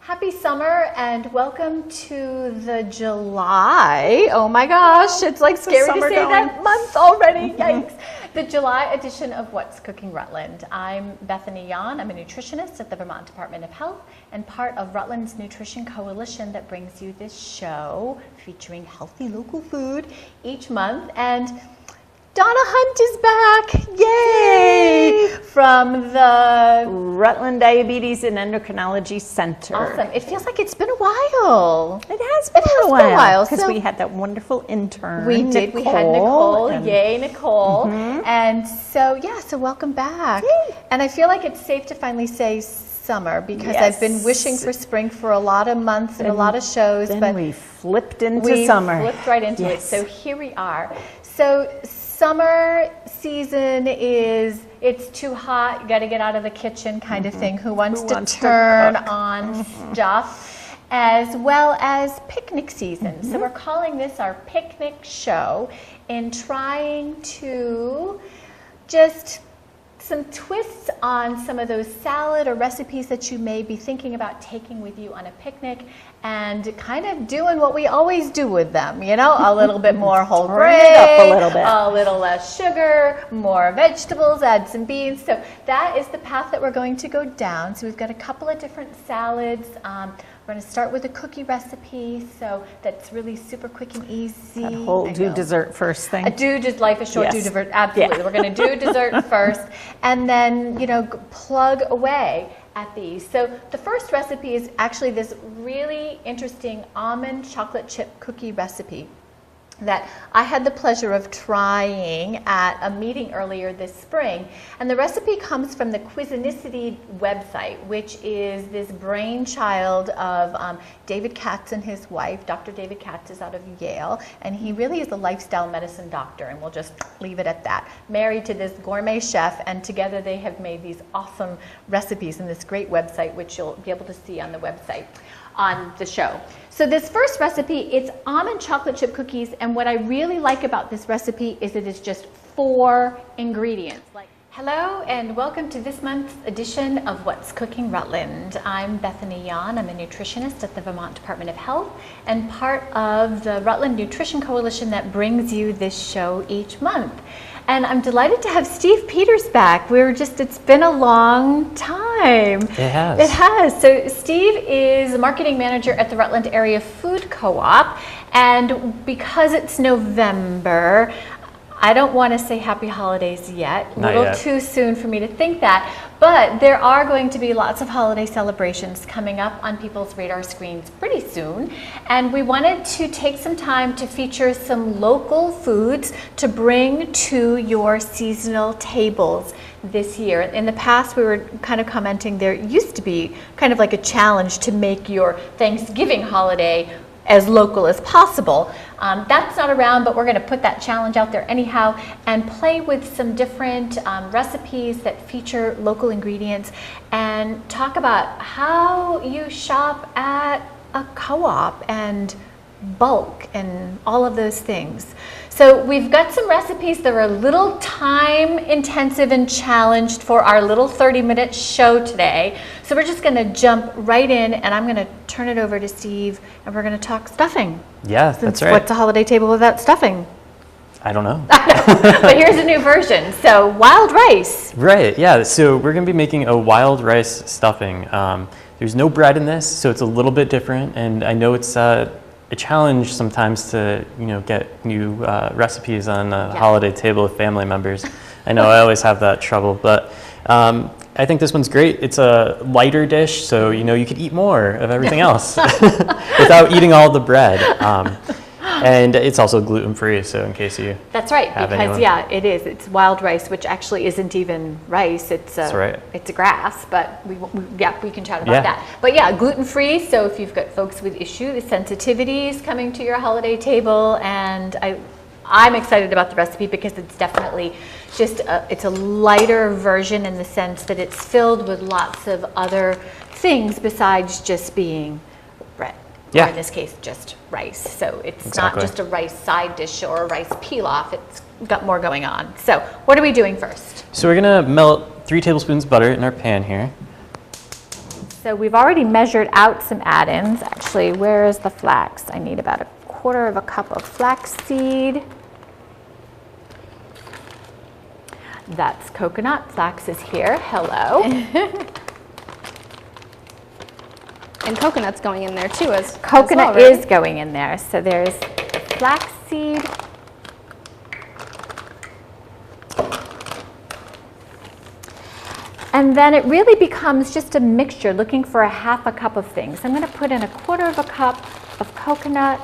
Happy summer and welcome to the July. Oh my gosh, it's like scary to say that month already. Yikes. The July edition of What's Cooking Rutland. I'm Bethany. I'm a nutritionist at the Vermont Department of Health and part of Rutland's Nutrition Coalition that brings you this show featuring healthy local food each month. And Donna Hunt is back, yay! From the Rutland Diabetes and Endocrinology Center. Awesome. It feels like it's been a while. It has been a while because we had that wonderful intern. We did. We had Nicole. Yay, Nicole. And so, yeah, so welcome back. Yay. And I feel like it's safe to finally say summer because I've been wishing for spring for a lot of months and a lot of shows. Then but we flipped into summer. We flipped right into it. So here we are. So summer season is, it's too hot, you got to get out of the kitchen kind of thing. Who wants to turn on stuff? As well as picnic season. So we're calling this our picnic show in trying to just some twists on some of those salad or recipes that you may be thinking about taking with you on a picnic and kind of doing what we always do with them, you know, a little bit more whole grain, a little less sugar, more vegetables, add some beans. So that is the path that we're going to go down. So we've got a couple of different salads. We're going to start with a cookie recipe, so that's really super quick and easy. That whole do dessert first thing. Life is short, do dessert, absolutely. Yeah. We're going to do dessert first, and then, you know, plug away at these. So the first recipe is actually this really interesting almond chocolate chip cookie recipe that I had the pleasure of trying at a meeting earlier this spring. And the recipe comes from the Cuisinicity website, which is this brainchild of David Katz and his wife. Dr. David Katz is out of Yale, and he really is a lifestyle medicine doctor, and we'll just leave it at that. Married to this gourmet chef, and together they have made these awesome recipes in this great website, which you'll be able to see on the website on the show. So this first recipe, it's almond chocolate chip cookies, and what I really like about this recipe is it is just 4 ingredients. Hello and welcome to this month's edition of What's Cooking Rutland. I'm Bethany. I'm a nutritionist at the Vermont Department of Health and part of the Rutland Nutrition Coalition that brings you this show each month. And I'm delighted to have Steve Peters back. It's been a long time. It has. It has. So Steve is a marketing manager at the Rutland Area Food Co-op. And because it's November, I don't want to say happy holidays yet. A little too soon for me to think that. But there are going to be lots of holiday celebrations coming up on people's radar screens pretty soon. And we wanted to take some time to feature some local foods to bring to your seasonal tables this year. In the past, we were kind of commenting there used to be kind of like a challenge to make your Thanksgiving holiday as local as possible. That's not around, but we're going to put that challenge out there anyhow and play with some different recipes that feature local ingredients and talk about how you shop at a co-op and bulk and all of those things. So we've got some recipes that are a little time intensive and challenged for our little 30-minute show today. So we're just going to jump right in, and I'm going to turn it over to Steve, and we're going to talk stuffing. Yeah, that's right. What's a holiday table without stuffing? I don't know. But here's a new version. So wild rice. Right, yeah. So we're going to be making a wild rice stuffing. There's no bread in this, so it's a little bit different, and I know it's a challenge sometimes to, you know, get new recipes on a holiday table with family members. I know I always have that trouble, but I think this one's great. It's a lighter dish, so you know you could eat more of everything else without eating all the bread. And it's also gluten-free, so in case you That's right, because it is. It's wild rice, which actually isn't even rice. It's a grass, but we can chat about that. But yeah, gluten-free, so if you've got folks with issues, sensitivities coming to your holiday table, and I'm excited about the recipe because it's definitely just it's a lighter version in the sense that it's filled with lots of other things besides just being bread. Or in this case, just rice. So it's not just a rice side dish or a rice pilaf. It's got more going on. So what are we doing first? So we're going to melt 3 tablespoons of butter in our pan here. So we've already measured out some add-ins. Actually, where is the flax? I need about 1/4 cup of flax seed. That's coconut. Flax is here. Hello. And coconut's going in there too as Coconut well, right? is going in there. So there's flax seed. And then it really becomes just a mixture, looking for 1/2 cup of things. I'm going to put in 1/4 cup of coconut.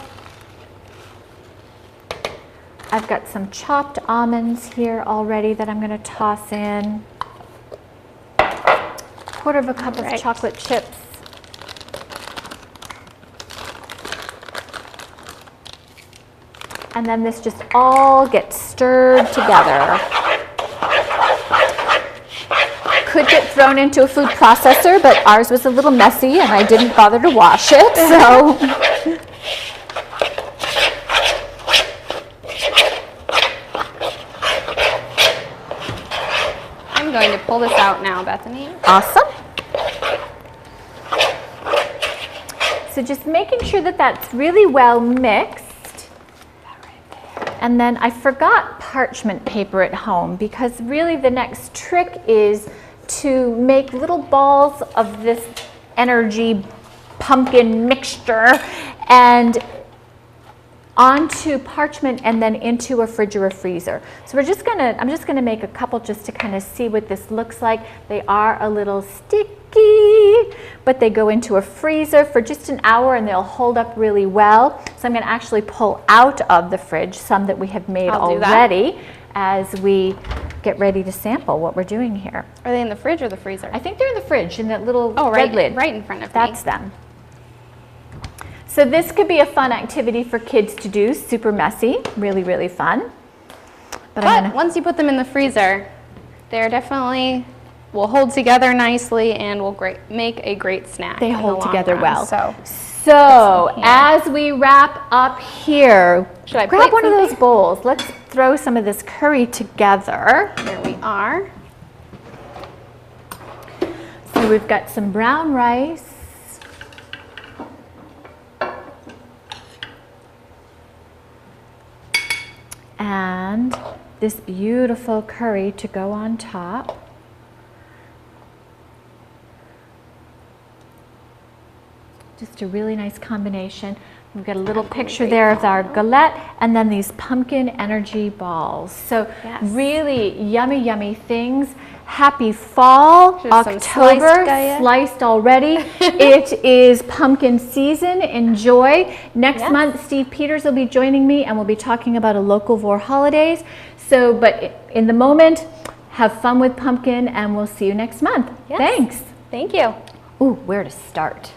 I've got some chopped almonds here already that I'm going to toss in. 1/4 cup of chocolate chips. And then this just all gets stirred together. Could get thrown into a food processor, but ours was a little messy and I didn't bother to wash it, so. I'm going to pull this out now, Bethany. Awesome. So just making sure that that's really well mixed. And then I forgot parchment paper at home because really the next trick is to make little balls of this energy pumpkin mixture and onto parchment and then into a fridge or a freezer. So I'm just gonna make a couple just to kind of see what this looks like. They are a little sticky, but they go into a freezer for just an hour and they'll hold up really well. So I'm gonna actually pull out of the fridge some that we have made already as we get ready to sample what we're doing here. Are they in the fridge or the freezer? I think they're in the fridge in that little red lid. Right in front of me. That's them. So this could be a fun activity for kids to do, super messy, really, really fun. But once you put them in the freezer, they're definitely will hold together nicely and will make a great snack. They hold together well. So as we wrap up here, should I grab one of those bowls. Let's throw some of this curry together. Here we are. So we've got some brown rice. And this beautiful curry to go on top. Just a really nice combination. We've got a little picture there of our galette and then these pumpkin energy balls. So really yummy, yummy things. Happy fall, October, sliced already. It is pumpkin season, enjoy. Next month, Steve Peters will be joining me and we'll be talking about a local Vor holidays. So, but in the moment, have fun with pumpkin and we'll see you next month. Thanks. Thank you. Ooh, where to start?